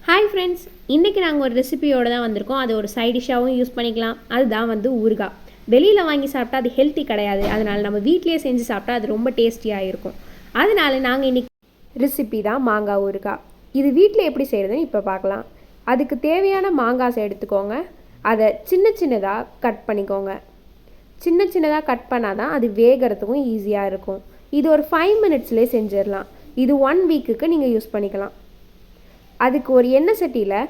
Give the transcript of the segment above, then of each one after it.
Hi friends, இன்றைக்கி நாங்கள் ஒரு ரெசிபியோடு தான் வந்திருக்கோம். அது ஒரு சைட் டிஷ்ஷாகவும் யூஸ் பண்ணிக்கலாம். அதுதான் ஊறுகாய். வெளியில் வாங்கி சாப்பிட்டா அது ஹெல்த்தி கிடையாது. அதனால் நம்ம வீட்டிலேயே செஞ்சு சாப்பிட்டா அது ரொம்ப டேஸ்டியாக இருக்கும். அதனால் நாங்கள் இன்றைக்கி ரெசிபி தான் மாங்காய் ஊறுகாய். இது வீட்டில் எப்படி செய்கிறதுன்னு இப்போ பார்க்கலாம். அதுக்கு தேவையான மாங்காய் எடுத்துக்கோங்க. அதை சின்ன சின்னதாக கட் பண்ணிக்கோங்க. சின்ன சின்னதாக கட் பண்ணால் தான் அது வேகிறதுக்கும் ஈஸியாக இருக்கும். இது ஒரு 5 மினிட்ஸ்லேயே செஞ்சிடலாம். இது 1 வீக்குக்கு நீங்கள் யூஸ் பண்ணிக்கலாம். அதுக்கு ஒரு எண்ணெய் சட்டியில்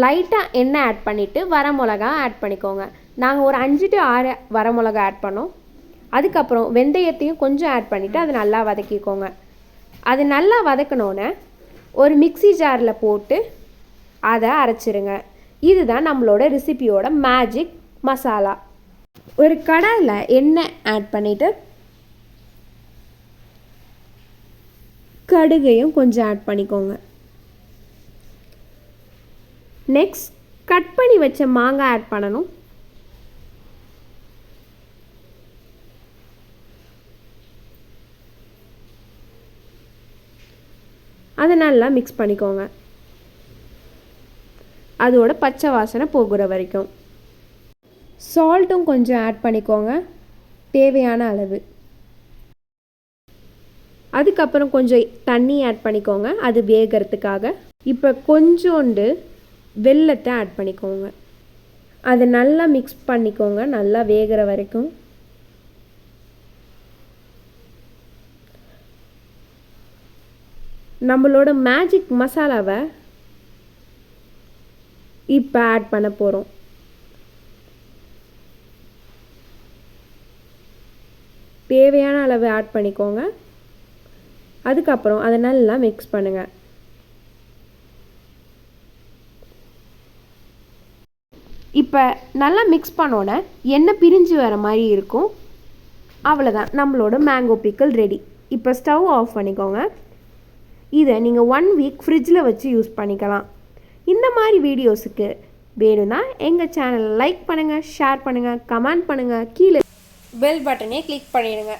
லைட்டாக எண்ணெய் ஆட் பண்ணிவிட்டு வரமிளகா ஆட் பண்ணிக்கோங்க. நாங்கள் ஒரு 5 to 6 வரமிளகா ஆட் பண்ணோம். அதுக்கப்புறம் வெந்தயத்தையும் கொஞ்சம் ஆட் பண்ணிவிட்டு அதை நல்லா வதக்கிக்கோங்க. அது நல்லா வதக்கினோன்னே ஒரு மிக்ஸி ஜாரில் போட்டு அதை அரைச்சிருங்க. இதுதான் நம்மளோட ரெசிபியோட மேஜிக் மசாலா. ஒரு கடாயில் எண்ணெய் ஆட் பண்ணிவிட்டு கடுகையும் கொஞ்சம் ஆட் பண்ணிக்கோங்க. நெக்ஸ்ட் கட் பண்ணி வச்ச மாங்காய் ஆட் பண்ணணும். அதை நல்லா மிக்ஸ் பண்ணிக்கோங்க. அதோட பச்சை வாசனை போகிற வரைக்கும். சால்ட்டும் கொஞ்சம் ஆட் பண்ணிக்கோங்க, தேவையான அளவு. அதுக்கப்புறம் கொஞ்சம் தண்ணி ஆட் பண்ணிக்கோங்க, அது வேகிறதுக்காக. இப்போ கொஞ்சோண்டு வெல்லத்தை ஆட் பண்ணிக்கோங்க. அதை நல்லா மிக்ஸ் பண்ணிக்கோங்க, நல்லா வேகிற வரைக்கும். நம்மளோட மேஜிக் மசாலாவை இப்போ ஆட் பண்ண போகிறோம். தேவையான அளவு ஆட் பண்ணிக்கோங்க. அதுக்கப்புறம் அதை நல்லா மிக்ஸ் பண்ணுங்கள். இப்போ நல்லா மிக்ஸ் பண்ணோன்னே எண்ணெய் பிரிஞ்சு வர மாதிரி இருக்கும். அவ்வளோதான், நம்மளோட மேங்கோ பிக்கல் ரெடி. இப்போ ஸ்டவ் ஆஃப் பண்ணிக்கோங்க. இதை நீங்கள் 1 வீக் ஃப்ரிட்ஜில் வச்சு யூஸ் பண்ணிக்கலாம். இந்த மாதிரி வீடியோஸுக்கு வேணும்னா எங்கள் சேனலை லைக் பண்ணுங்கள், ஷேர் பண்ணுங்கள், கமெண்ட் பண்ணுங்கள், கீழே பெல் பட்டனே கிளிக் பண்ணிடுங்க.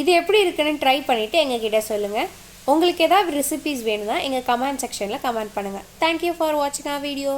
இது எப்படி இருக்குன்னு ட்ரை பண்ணிவிட்டு எங்ககிட்ட சொல்லுங்கள். உங்களுக்கு ஏதாவது ரெசிபீஸ் வேணும்னா எங்கள் கமெண்ட் செக்ஷனில் கமெண்ட் பண்ணுங்கள். தேங்க்யூ ஃபார் வாட்சிங் ஆர் வீடியோ.